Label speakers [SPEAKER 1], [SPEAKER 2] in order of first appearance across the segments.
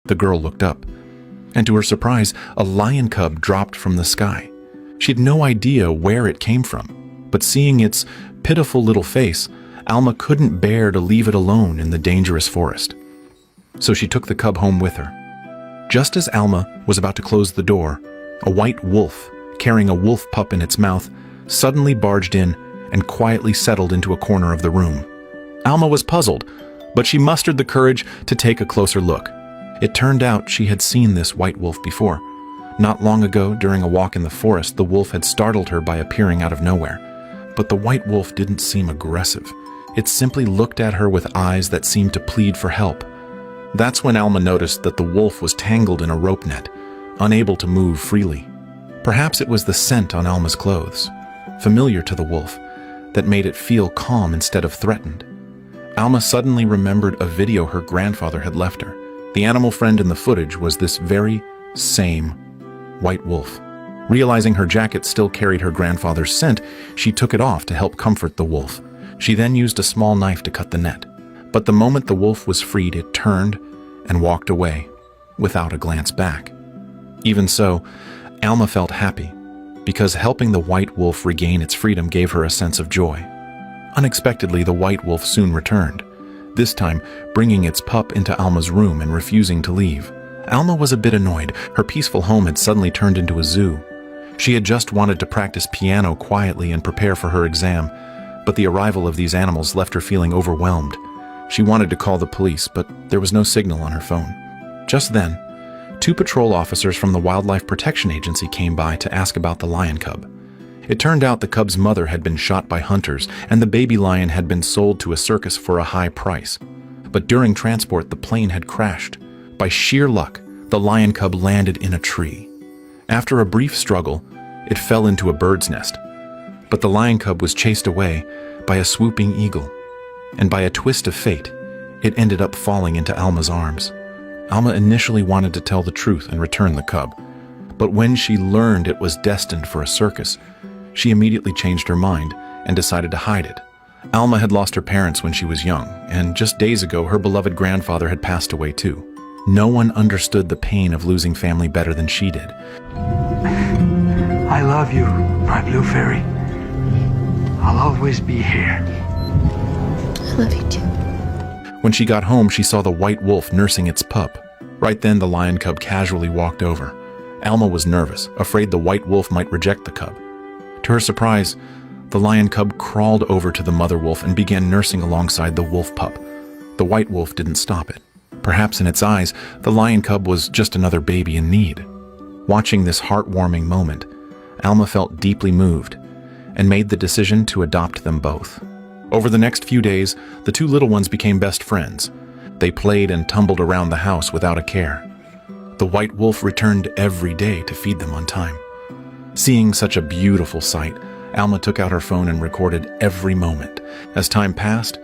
[SPEAKER 1] The girl looked up, and to her surprise, a lion cub dropped from the sky. She had no idea where it came from, but seeing its pitiful little face, Alma couldn't bear to leave it alone in the dangerous forest. So she took the cub home with her. Just as Alma was about to close the door, a white wolf, carrying a wolf pup in its mouth, suddenly barged in and quietly settled into a corner of the room. Alma was puzzled, but she mustered the courage to take a closer look. It turned out she had seen this white wolf before. Not long ago, during a walk in the forest, the wolf had startled her by appearing out of nowhere. But the white wolf didn't seem aggressive. It simply looked at her with eyes that seemed to plead for help. That's when Alma noticed that the wolf was tangled in a rope net, unable to move freely. Perhaps it was the scent on Alma's clothes, familiar to the wolf, that made it feel calm instead of threatened. Alma suddenly remembered a video her grandfather had left her. The animal friend in the footage was this very same white wolf. Realizing her jacket still carried her grandfather's scent, she took it off to help comfort the wolf. She then used a small knife to cut the net. But the moment the wolf was freed, it turned and walked away, without a glance back. Even so, Alma felt happy, because helping the white wolf regain its freedom gave her a sense of joy. Unexpectedly, the white wolf soon returned, this time bringing its pup into Alma's room and refusing to leave. Alma was a bit annoyed. Her peaceful home had suddenly turned into a zoo. She had just wanted to practice piano quietly and prepare for her exam, but the arrival of these animals left her feeling overwhelmed. She wanted to call the police, but there was no signal on her phone. Just then, 2 patrol officers from the Wildlife Protection Agency came by to ask about the lion cub. It turned out the cub's mother had been shot by hunters, and the baby lion had been sold to a circus for a high price. But during transport, the plane had crashed. By sheer luck, the lion cub landed in a tree. After a brief struggle, it fell into a bird's nest. But the lion cub was chased away by a swooping eagle, and by a twist of fate, it ended up falling into Alma's arms. Alma initially wanted to tell the truth and return the cub, but when she learned it was destined for a circus, she immediately changed her mind and decided to hide it. Alma had lost her parents when she was young, and just days ago her beloved grandfather had passed away too. No one understood the pain of losing family better than she did.
[SPEAKER 2] I love you, my blue fairy. I'll always be here.
[SPEAKER 3] I love you too.
[SPEAKER 1] When she got home, she saw the white wolf nursing its pup. Right then, the lion cub casually walked over. Alma was nervous, afraid the white wolf might reject the cub. To her surprise, the lion cub crawled over to the mother wolf and began nursing alongside the wolf pup. The white wolf didn't stop it. Perhaps in its eyes, the lion cub was just another baby in need. Watching this heartwarming moment, Alma felt deeply moved and made the decision to adopt them both. Over the next few days, the 2 little ones became best friends. They played and tumbled around the house without a care. The white wolf returned every day to feed them on time. Seeing such a beautiful sight, Alma took out her phone and recorded every moment. As time passed,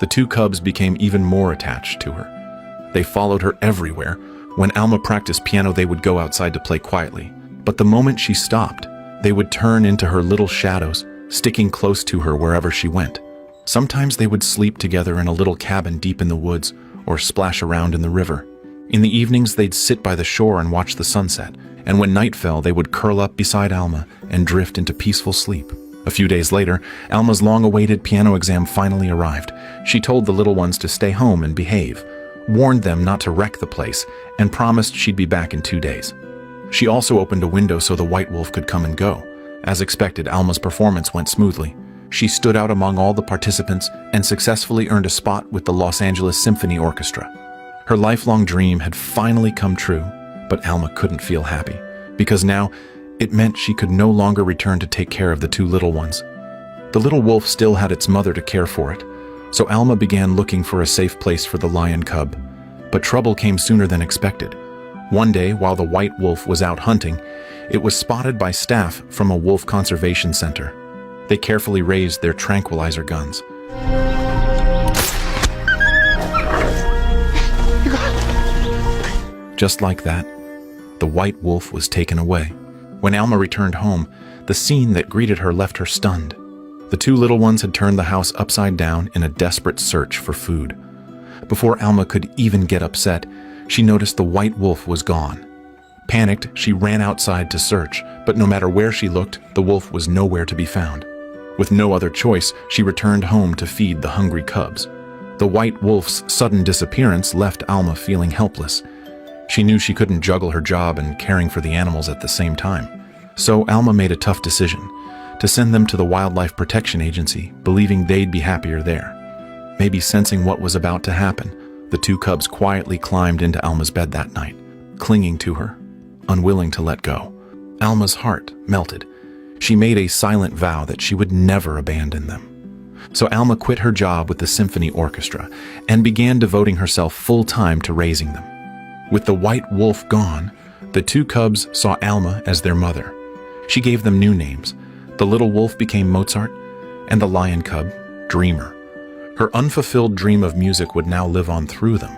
[SPEAKER 1] the 2 cubs became even more attached to her. They followed her everywhere. When Alma practiced piano, they would go outside to play quietly. But the moment she stopped, they would turn into her little shadows, sticking close to her wherever she went. Sometimes they would sleep together in a little cabin deep in the woods or splash around in the river. In the evenings, they'd sit by the shore and watch the sunset, and when night fell, they would curl up beside Alma and drift into peaceful sleep. A few days later, Alma's long-awaited piano exam finally arrived. She told the little ones to stay home and behave, warned them not to wreck the place, and promised she'd be back in 2 days. She also opened a window so the white wolf could come and go. As expected, Alma's performance went smoothly. She stood out among all the participants and successfully earned a spot with the Los Angeles Symphony Orchestra. Her lifelong dream had finally come true, but Alma couldn't feel happy, because now it meant she could no longer return to take care of the 2 little ones. The little wolf still had its mother to care for it, so Alma began looking for a safe place for the lion cub. But trouble came sooner than expected. One day, while the white wolf was out hunting, it was spotted by staff from a wolf conservation center. They carefully raised their tranquilizer guns. Just like that, the white wolf was taken away. When Alma returned home, the scene that greeted her left her stunned. The 2 little ones had turned the house upside down in a desperate search for food. Before Alma could even get upset, she noticed the white wolf was gone. Panicked, she ran outside to search, but no matter where she looked, the wolf was nowhere to be found. With no other choice, she returned home to feed the hungry cubs. The white wolf's sudden disappearance left Alma feeling helpless. She knew she couldn't juggle her job and caring for the animals at the same time. So Alma made a tough decision, to send them to the Wildlife Protection Agency, believing they'd be happier there. Maybe sensing what was about to happen, the two cubs quietly climbed into Alma's bed that night, clinging to her, unwilling to let go. Alma's heart melted. She made a silent vow that she would never abandon them. So Alma quit her job with the symphony orchestra and began devoting herself full-time to raising them. With the white wolf gone, the two cubs saw Alma as their mother. She gave them new names. The little wolf became Mozart, and the lion cub, Dreamer. Her unfulfilled dream of music would now live on through them,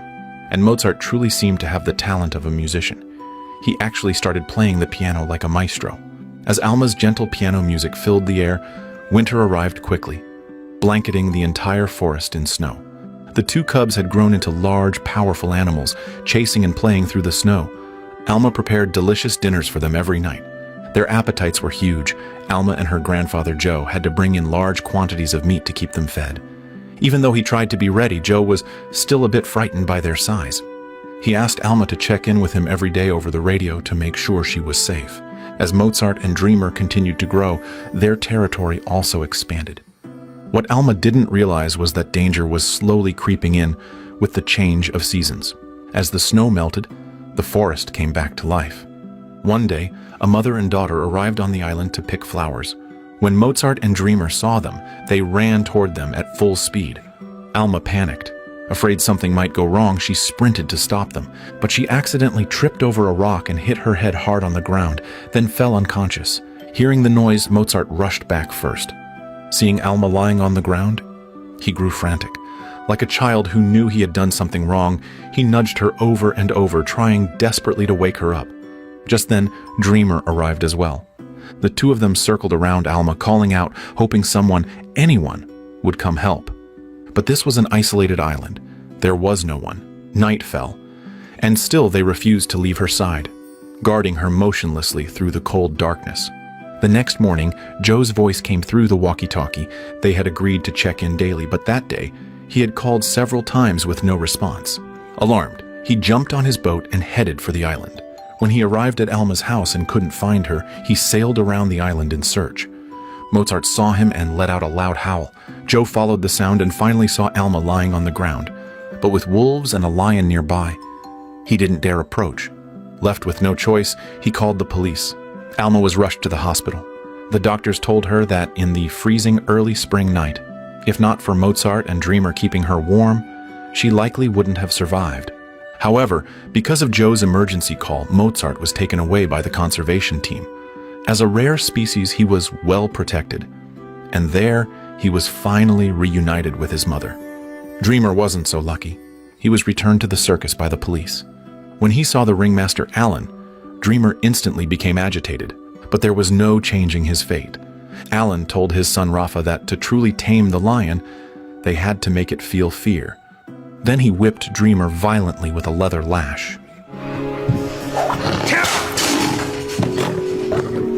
[SPEAKER 1] and Mozart truly seemed to have the talent of a musician. He actually started playing the piano like a maestro. As Alma's gentle piano music filled the air, winter arrived quickly, blanketing the entire forest in snow. The two cubs had grown into large, powerful animals, chasing and playing through the snow. Alma prepared delicious dinners for them every night. Their appetites were huge. Alma and her grandfather Joe had to bring in large quantities of meat to keep them fed. Even though he tried to be ready, Joe was still a bit frightened by their size. He asked Alma to check in with him every day over the radio to make sure she was safe. As Mozart and Dreamer continued to grow, their territory also expanded. What Alma didn't realize was that danger was slowly creeping in with the change of seasons. As the snow melted, the forest came back to life. One day, a mother and daughter arrived on the island to pick flowers. When Mozart and Dreamer saw them, they ran toward them at full speed. Alma panicked. Afraid something might go wrong, she sprinted to stop them, but she accidentally tripped over a rock and hit her head hard on the ground, then fell unconscious. Hearing the noise, Mozart rushed back first. Seeing Alma lying on the ground, he grew frantic. Like a child who knew he had done something wrong, he nudged her over and over, trying desperately to wake her up. Just then, Dreamer arrived as well. The two of them circled around Alma, calling out, hoping someone, anyone, would come help. But this was an isolated island. There was no one. Night fell. And still they refused to leave her side, guarding her motionlessly through the cold darkness. The next morning, Joe's voice came through the walkie-talkie. They had agreed to check in daily, but that day, he had called several times with no response. Alarmed, he jumped on his boat and headed for the island. When he arrived at Alma's house and couldn't find her, he sailed around the island in search. Mozart saw him and let out a loud howl. Joe followed the sound and finally saw Alma lying on the ground. But with wolves and a lion nearby, he didn't dare approach. Left with no choice, he called the police. Alma was rushed to the hospital. The doctors told her that in the freezing early spring night, if not for Mozart and Dreamer keeping her warm, she likely wouldn't have survived. However, because of Joe's emergency call, Mozart was taken away by the conservation team. As a rare species, he was well protected. And there, he was finally reunited with his mother. Dreamer wasn't so lucky. He was returned to the circus by the police. When he saw the ringmaster Alan, Dreamer instantly became agitated, but there was no changing his fate. Alan told his son Rafa that to truly tame the lion, they had to make it feel fear. Then he whipped Dreamer violently with a leather lash.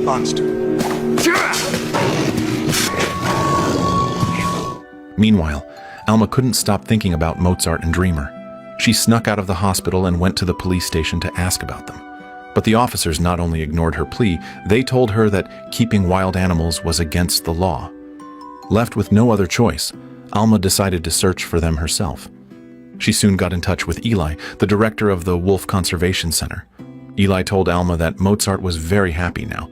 [SPEAKER 2] Monster.
[SPEAKER 1] Meanwhile, Alma couldn't stop thinking about Mozart and Dreamer. She snuck out of the hospital and went to the police station to ask about them. But the officers not only ignored her plea, they told her that keeping wild animals was against the law. Left with no other choice, Alma decided to search for them herself. She soon got in touch with Eli, the director of the Wolf Conservation Center. Eli told Alma that Mozart was very happy now.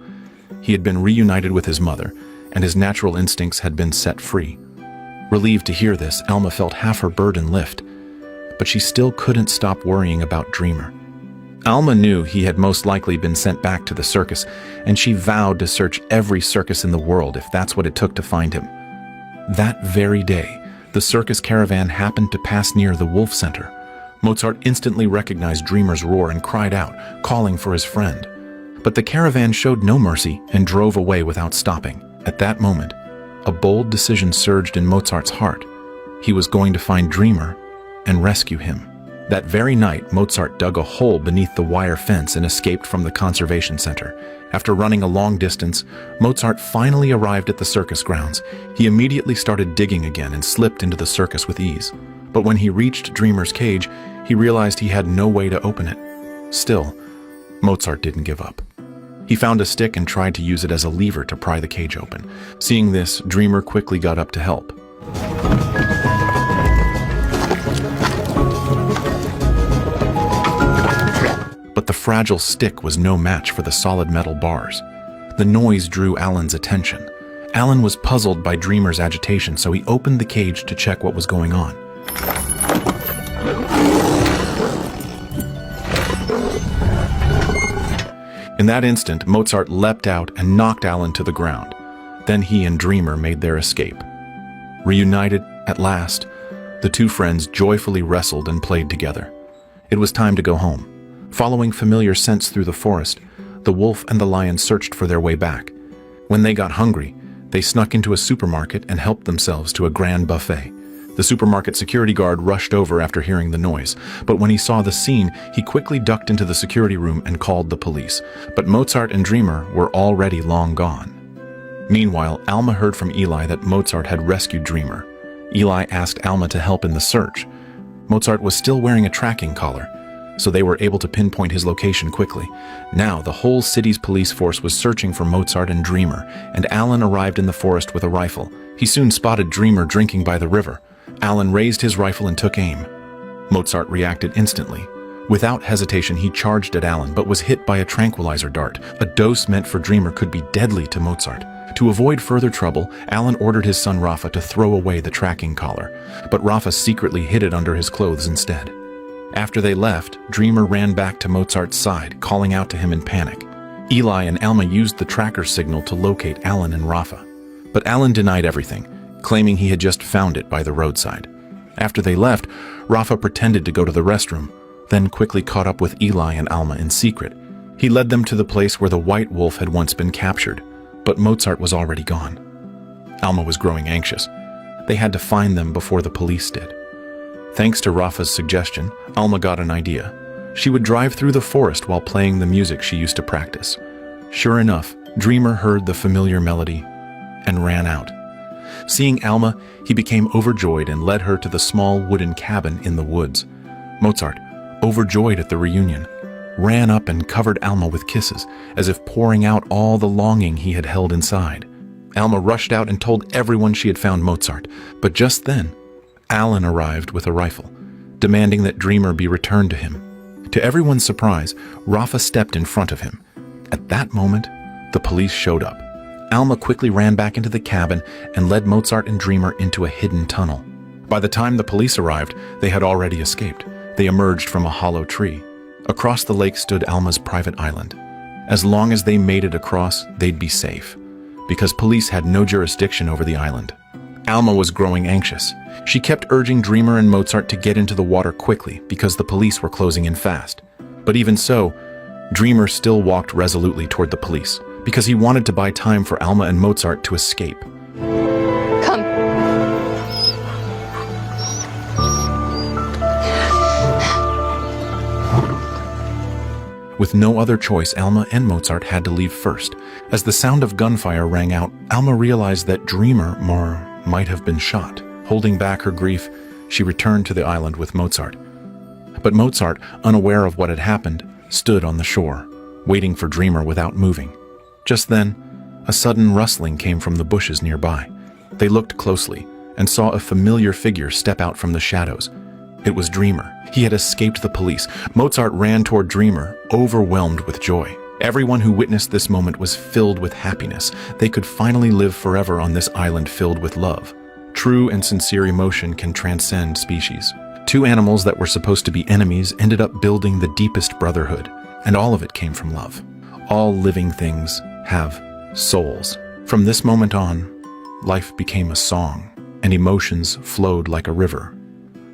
[SPEAKER 1] He had been reunited with his mother, and his natural instincts had been set free. Relieved to hear this, Alma felt half her burden lift, but she still couldn't stop worrying about Dreamer. Alma knew he had most likely been sent back to the circus, and she vowed to search every circus in the world if that's what it took to find him. That very day, the circus caravan happened to pass near the Wolf Center. Mozart instantly recognized Dreamer's roar and cried out, calling for his friend. But the caravan showed no mercy and drove away without stopping. At that moment, a bold decision surged in Mozart's heart. He was going to find Dreamer and rescue him. That very night, Mozart dug a hole beneath the wire fence and escaped from the conservation center. After running a long distance, Mozart finally arrived at the circus grounds. He immediately started digging again and slipped into the circus with ease. But when he reached Dreamer's cage, he realized he had no way to open it. Still, Mozart didn't give up. He found a stick and tried to use it as a lever to pry the cage open. Seeing this, Dreamer quickly got up to help. But the fragile stick was no match for the solid metal bars. The noise drew Alan's attention. Alan was puzzled by Dreamer's agitation, so he opened the cage to check what was going on. In that instant, Mozart leapt out and knocked Alan to the ground. Then he and Dreamer made their escape. Reunited at last, the two friends joyfully wrestled and played together. It was time to go home. Following familiar scents through the forest, the wolf and the lion searched for their way back. When they got hungry, they snuck into a supermarket and helped themselves to a grand buffet. The supermarket security guard rushed over after hearing the noise, but when he saw the scene, he quickly ducked into the security room and called the police. But Mozart and Dreamer were already long gone. Meanwhile, Alma heard from Eli that Mozart had rescued Dreamer. Eli asked Alma to help in the search. Mozart was still wearing a tracking collar, so they were able to pinpoint his location quickly. Now, the whole city's police force was searching for Mozart and Dreamer, and Alan arrived in the forest with a rifle. He soon spotted Dreamer drinking by the river. Alan raised his rifle and took aim. Mozart reacted instantly. Without hesitation, he charged at Alan, but was hit by a tranquilizer dart. A dose meant for Dreamer could be deadly to Mozart. To avoid further trouble, Alan ordered his son Rafa to throw away the tracking collar, but Rafa secretly hid it under his clothes instead. After they left, Dreamer ran back to Mozart's side, calling out to him in panic. Eli and Alma used the tracker signal to locate Alan and Rafa. But Alan denied everything, claiming he had just found it by the roadside. After they left, Rafa pretended to go to the restroom, then quickly caught up with Eli and Alma in secret. He led them to the place where the white wolf had once been captured, but Mozart was already gone. Alma was growing anxious. They had to find them before the police did. Thanks to Rafa's suggestion, Alma got an idea. She would drive through the forest while playing the music she used to practice. Sure enough, Dreamer heard the familiar melody and ran out. Seeing Alma, he became overjoyed and led her to the small wooden cabin in the woods. Mozart, overjoyed at the reunion, ran up and covered Alma with kisses, as if pouring out all the longing he had held inside. Alma rushed out and told everyone she had found Mozart, but just then, Alan arrived with a rifle, demanding that Dreamer be returned to him. To everyone's surprise, Rafa stepped in front of him. At that moment, the police showed up. Alma quickly ran back into the cabin and led Mozart and Dreamer into a hidden tunnel. By the time the police arrived, they had already escaped. They emerged from a hollow tree. Across the lake stood Alma's private island. As long as they made it across, they'd be safe, because police had no jurisdiction over the island. Alma was growing anxious. She kept urging Dreamer and Mozart to get into the water quickly because the police were closing in fast. But even so, Dreamer still walked resolutely toward the police because he wanted to buy time for Alma and Mozart to escape.
[SPEAKER 3] Come.
[SPEAKER 1] With no other choice, Alma and Mozart had to leave first. As the sound of gunfire rang out, Alma realized that Dreamer might have been shot. Holding back her grief, she returned to the island with Mozart. But Mozart, unaware of what had happened, stood on the shore, waiting for Dreamer without moving. Just then, a sudden rustling came from the bushes nearby. They looked closely and saw a familiar figure step out from the shadows. It was Dreamer. He had escaped the police. Mozart ran toward Dreamer, overwhelmed with joy. Everyone who witnessed this moment was filled with happiness. They could finally live forever on this island filled with love. True and sincere emotion can transcend species. Two animals that were supposed to be enemies ended up building the deepest brotherhood, and all of it came from love. All living things have souls. From this moment on, life became a song, and emotions flowed like a river.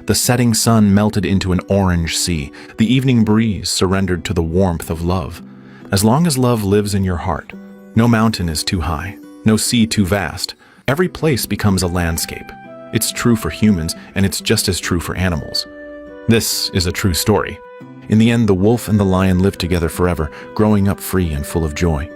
[SPEAKER 1] The setting sun melted into an orange sea. The evening breeze surrendered to the warmth of love. As long as love lives in your heart, no mountain is too high, no sea too vast. Every place becomes a landscape. It's true for humans, and it's just as true for animals. This is a true story. In the end, the wolf and the lion lived together forever, growing up free and full of joy.